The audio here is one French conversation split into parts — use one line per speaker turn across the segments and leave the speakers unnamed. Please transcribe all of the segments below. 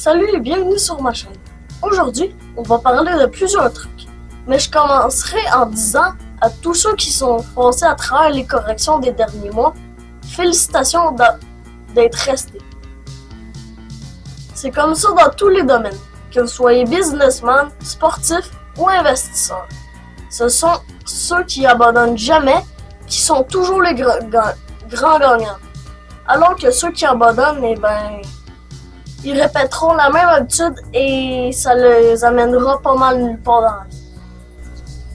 Salut et bienvenue sur ma chaîne. Aujourd'hui, on va parler de plusieurs trucs. Mais je commencerai en disant à tous ceux qui sont passés à travers les corrections des derniers mois, félicitations d'être restés. C'est comme ça dans tous les domaines, que vous soyez businessman, sportif ou investisseur. Ce sont ceux qui abandonnent jamais qui sont toujours les grands gagnants. Alors que ceux qui abandonnent, ils répéteront la même habitude et ça les amènera pas mal nulle part dans la vie.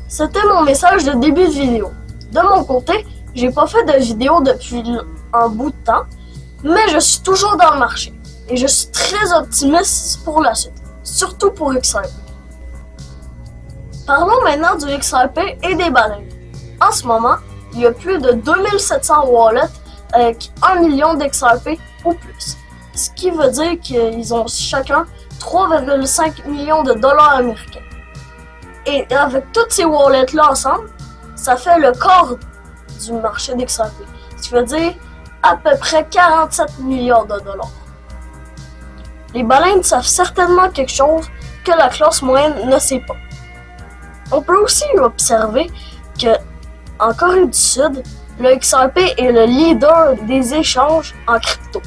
C'était mon message de début de vidéo. De mon côté, j'ai pas fait de vidéo depuis un bout de temps, mais je suis toujours dans le marché et je suis très optimiste pour la suite, surtout pour XRP. Parlons maintenant du XRP et des baleines. En ce moment, il y a plus de 2700 wallets avec 1 million d'XRP ou plus. Ce qui veut dire qu'ils ont chacun 3,5 millions de dollars américains. Et avec toutes ces wallets-là ensemble, ça fait le quart du marché d'XRP. Ce qui veut dire à peu près 47 milliards de dollars. Les baleines savent certainement quelque chose que la classe moyenne ne sait pas. On peut aussi observer que en Corée du Sud, le XRP est le leader des échanges en crypto,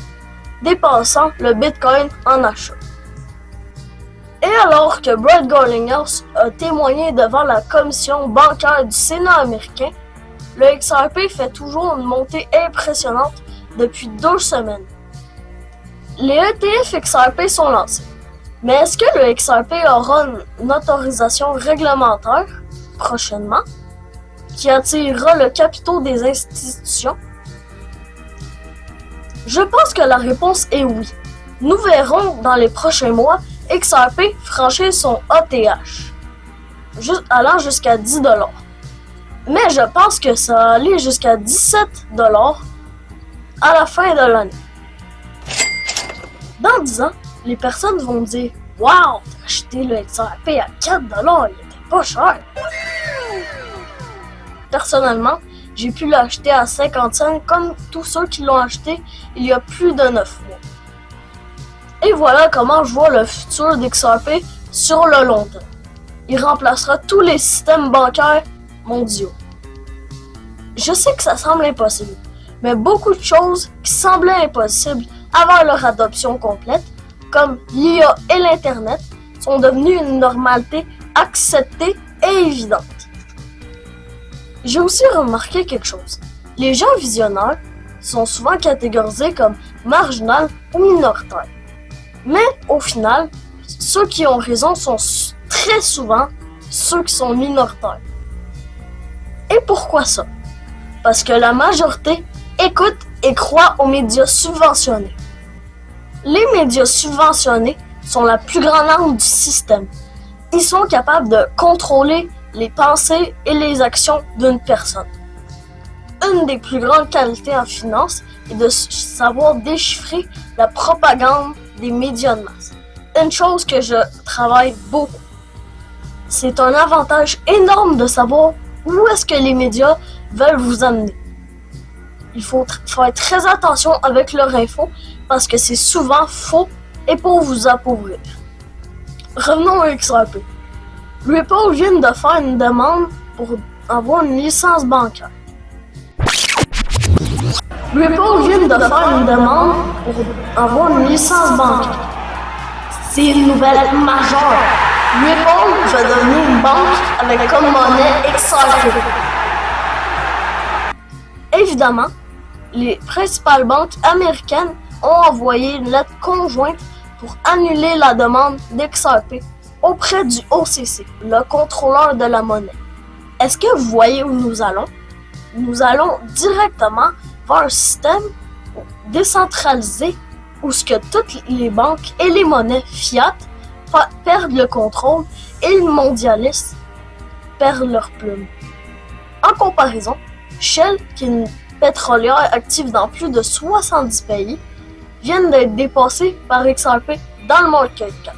dépassant le Bitcoin en achat. Et alors que Brett Garlinghouse a témoigné devant la commission bancaire du Sénat américain, le XRP fait toujours une montée impressionnante depuis 2 semaines. Les ETF XRP sont lancés, mais est-ce que le XRP aura une autorisation réglementaire prochainement qui attirera le capital des institutions? Je pense que la réponse est oui. Nous verrons dans les prochains mois XRP franchir son ATH, allant jusqu'à 10 $. Mais je pense que ça va aller jusqu'à 17 $ à la fin de l'année. Dans 10 ans, les personnes vont me dire « Wow, t'as acheté le XRP à 4 $, il était pas cher! » Personnellement, j'ai pu l'acheter à 55 comme tous ceux qui l'ont acheté il y a plus de 9 mois. Et voilà comment je vois le futur d'XRP sur le long terme. Il remplacera tous les systèmes bancaires mondiaux. Je sais que ça semble impossible, mais beaucoup de choses qui semblaient impossibles avant leur adoption complète, comme l'IA et l'Internet, sont devenues une normalité acceptée et évidente. J'ai aussi remarqué quelque chose. Les gens visionnaires sont souvent catégorisés comme marginaux ou minoritaires. Mais au final, ceux qui ont raison sont très souvent ceux qui sont minoritaires. Et pourquoi ça? Parce que la majorité écoute et croit aux médias subventionnés. Les médias subventionnés sont la plus grande arme du système. Ils sont capables de contrôler les pensées et les actions d'une personne. Une des plus grandes qualités en finance est de savoir déchiffrer la propagande des médias de masse. Une chose que je travaille beaucoup. C'est un avantage énorme de savoir où est-ce que les médias veulent vous amener. Il faut faire très attention avec leur info parce que c'est souvent faux et pour vous appauvrir. Revenons au XRP. Ripple vient de faire une demande pour avoir une licence bancaire. C'est une nouvelle majeure. Ripple va devenir une banque avec comme monnaie XRP. Évidemment, les principales banques américaines ont envoyé une lettre conjointe pour annuler la demande d'XRP auprès du OCC, le contrôleur de la monnaie. Est-ce que vous voyez où nous allons? Nous allons directement vers un système décentralisé où ce que toutes les banques et les monnaies fiat perdent le contrôle et les mondialistes perdent leur plume. En comparaison, Shell, qui est une pétrolière active dans plus de 70 pays, vient d'être dépassée par XRP dans le market cap.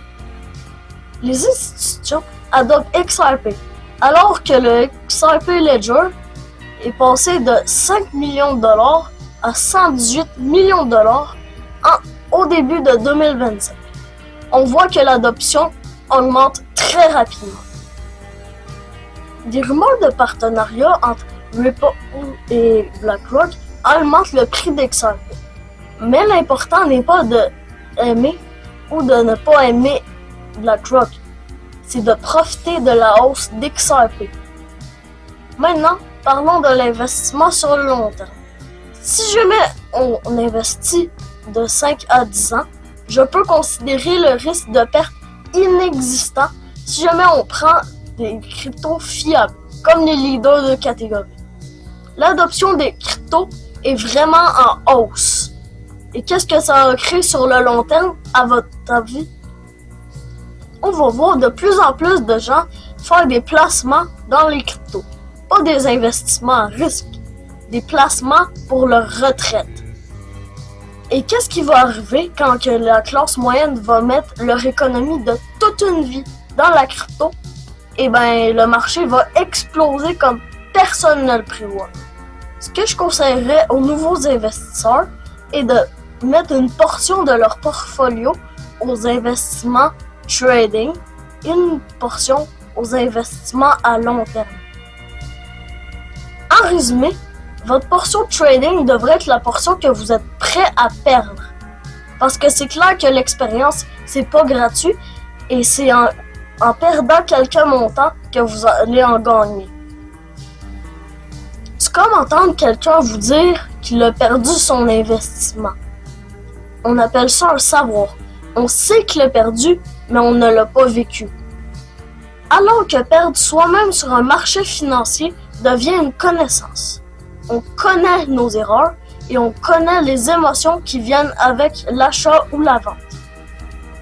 Les institutions adoptent XRP, alors que le XRP Ledger est passé de 5 millions de dollars à 118 millions de dollars au début de 2025. on voit que l'adoption augmente très rapidement. Des rumeurs de partenariat entre Ripple et BlackRock augmentent le prix d'XRP. Mais l'important n'est pas d'aimer ou de ne pas aimer BlackRock, c'est de profiter de la hausse d'XRP. Maintenant, parlons de l'investissement sur le long terme. Si jamais on investit de 5 à 10 ans, je peux considérer le risque de perte inexistant si jamais on prend des cryptos fiables, comme les leaders de catégorie. L'adoption des cryptos est vraiment en hausse. Et qu'est-ce que ça a créé sur le long terme, à votre avis? On va voir de plus en plus de gens faire des placements dans les cryptos. Pas des investissements à risque, des placements pour leur retraite. Et qu'est-ce qui va arriver quand que la classe moyenne va mettre leur économie de toute une vie dans la crypto? Eh bien, le marché va exploser comme personne ne le prévoit. Ce que je conseillerais aux nouveaux investisseurs est de mettre une portion de leur portfolio aux investissements trading et une portion aux investissements à long terme. En résumé, votre portion trading devrait être la portion que vous êtes prêt à perdre. Parce que c'est clair que l'expérience, c'est pas gratuit et c'est en perdant quelques montants que vous allez en gagner. C'est comme entendre quelqu'un vous dire qu'il a perdu son investissement. On appelle ça un savoir. On sait qu'il a perdu, mais on ne l'a pas vécu. Alors que perdre soi-même sur un marché financier devient une connaissance. On connaît nos erreurs et on connaît les émotions qui viennent avec l'achat ou la vente.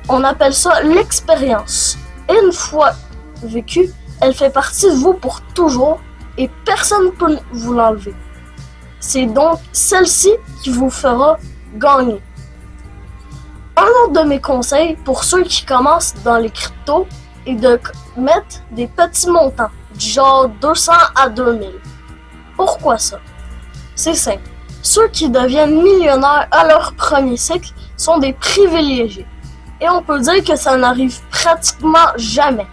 On appelle ça l'expérience. Et une fois vécue, elle fait partie de vous pour toujours et personne ne peut vous l'enlever. C'est donc celle-ci qui vous fera gagner. Un autre de mes conseils pour ceux qui commencent dans les cryptos est de mettre des petits montants, du genre 200 à 2000. Pourquoi ça? C'est simple. Ceux qui deviennent millionnaires à leur premier cycle sont des privilégiés. Et on peut dire que ça n'arrive pratiquement jamais.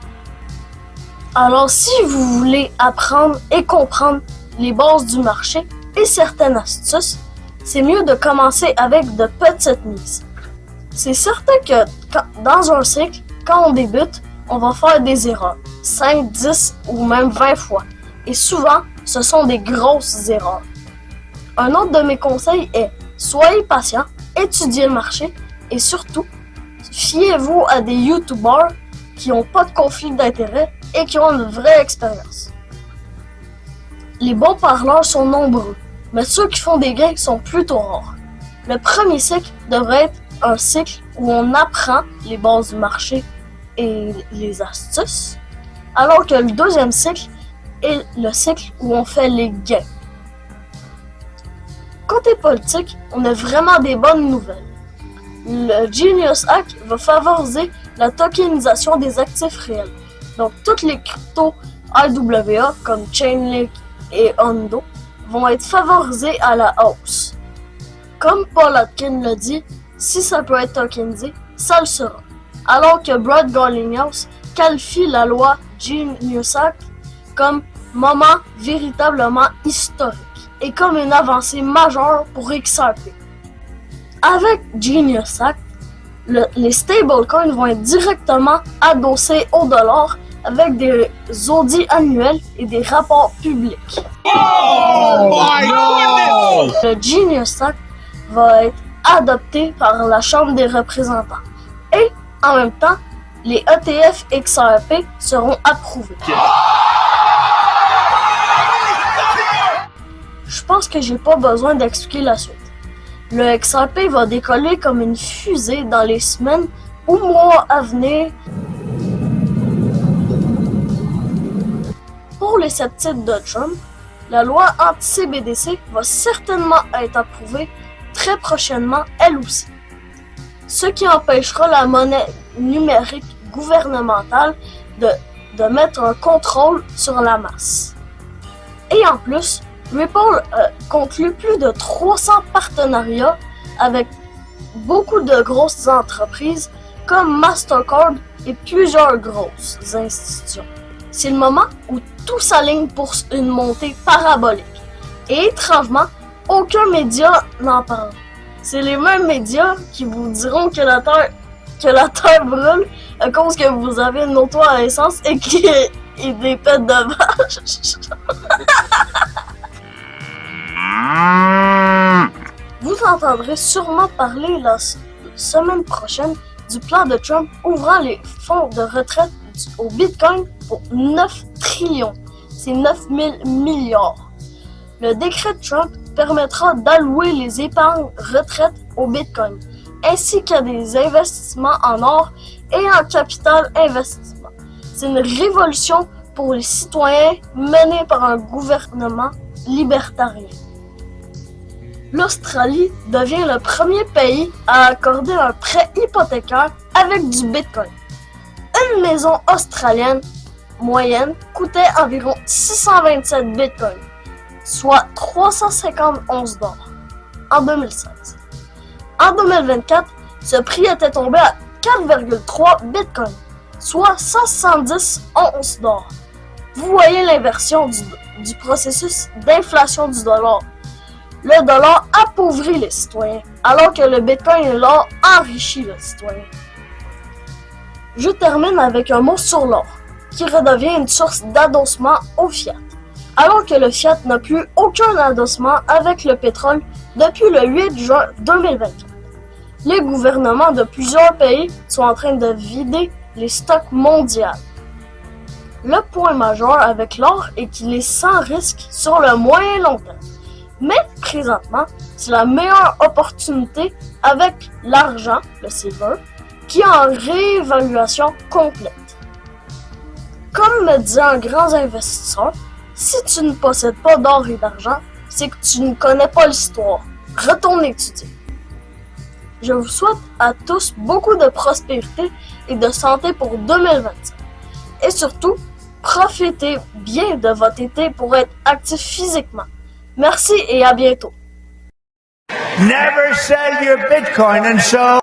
Alors si vous voulez apprendre et comprendre les bases du marché et certaines astuces, c'est mieux de commencer avec de petites mises. C'est certain que dans un cycle, quand on débute, on va faire des erreurs, 5, 10 ou même 20 fois. Et souvent, ce sont des grosses erreurs. Un autre de mes conseils est, soyez patient, étudiez le marché et surtout, fiez-vous à des YouTubers qui n'ont pas de conflit d'intérêt et qui ont une vraie expérience. Les bons parleurs sont nombreux, mais ceux qui font des gains sont plutôt rares. Le premier cycle devrait être un cycle où on apprend les bases du marché et les astuces, alors que le deuxième cycle est le cycle où on fait les gains. Côté politique, on a vraiment des bonnes nouvelles. Le Genius Act va favoriser la tokenisation des actifs réels. Donc, toutes les cryptos IWA comme Chainlink et Ondo vont être favorisées à la hausse. Comme Paul Atkins l'a dit, si ça peut être tokenisé, ça le sera. Alors que Brad Garlinghouse qualifie la loi Genius Act comme moment véritablement historique et comme une avancée majeure pour XRP. Avec Genius Act, les stablecoins vont être directement adossés au dollar avec des audits annuels et des rapports publics.
Oh my God!
Le Genius Act va être adopté par la Chambre des représentants. Et, en même temps, les ETF XRP seront approuvés. Je pense que j'ai pas besoin d'expliquer la suite. Le XRP va décoller comme une fusée dans les semaines ou mois à venir. Pour les sceptiques de Trump, la loi anti-CBDC va certainement être approuvée très prochainement, elle aussi. Ce qui empêchera la monnaie numérique gouvernementale de mettre un contrôle sur la masse. Et en plus, Ripple conclut plus de 300 partenariats avec beaucoup de grosses entreprises comme Mastercard et plusieurs grosses institutions. C'est le moment où tout s'aligne pour une montée parabolique. Et étrangement, aucun média n'en parle. C'est les mêmes médias qui vous diront que la Terre brûle à cause que vous avez une auto à essence et des pets de vache. Vous entendrez sûrement parler la semaine prochaine du plan de Trump ouvrant les fonds de retraite au Bitcoin pour 9 trillions. C'est 9 000 milliards. Le décret de Trump permettra d'allouer les épargnes retraite au Bitcoin, ainsi qu'à des investissements en or et en capital investissement. C'est une révolution pour les citoyens menée par un gouvernement libertarien. L'Australie devient le premier pays à accorder un prêt hypothécaire avec du Bitcoin. Une maison australienne moyenne coûtait environ 627 Bitcoins, soit 351 $ en 2016. En 2024, ce prix était tombé à 4,3 Bitcoins, soit 170 $. Vous voyez l'inversion du processus d'inflation du dollar. Le dollar appauvrit les citoyens, alors que le Bitcoin et l'or enrichit le citoyen. Je termine avec un mot sur l'or, qui redevient une source d'adossement au fiat, alors que le fiat n'a plus aucun adossement avec le pétrole depuis le 8 juin 2024. Les gouvernements de plusieurs pays sont en train de vider les stocks mondiaux. Le point majeur avec l'or est qu'il est sans risque sur le moyen long terme. Mais présentement, c'est la meilleure opportunité avec l'argent, le silver, qui est en réévaluation complète. Comme me dit un grand investisseur, si tu ne possèdes pas d'or et d'argent, c'est que tu ne connais pas l'histoire. Retourne étudier. Je vous souhaite à tous beaucoup de prospérité et de santé pour 2025. Et surtout, profitez bien de votre été pour être actif physiquement. Merci et à bientôt.
Never sell your Bitcoin until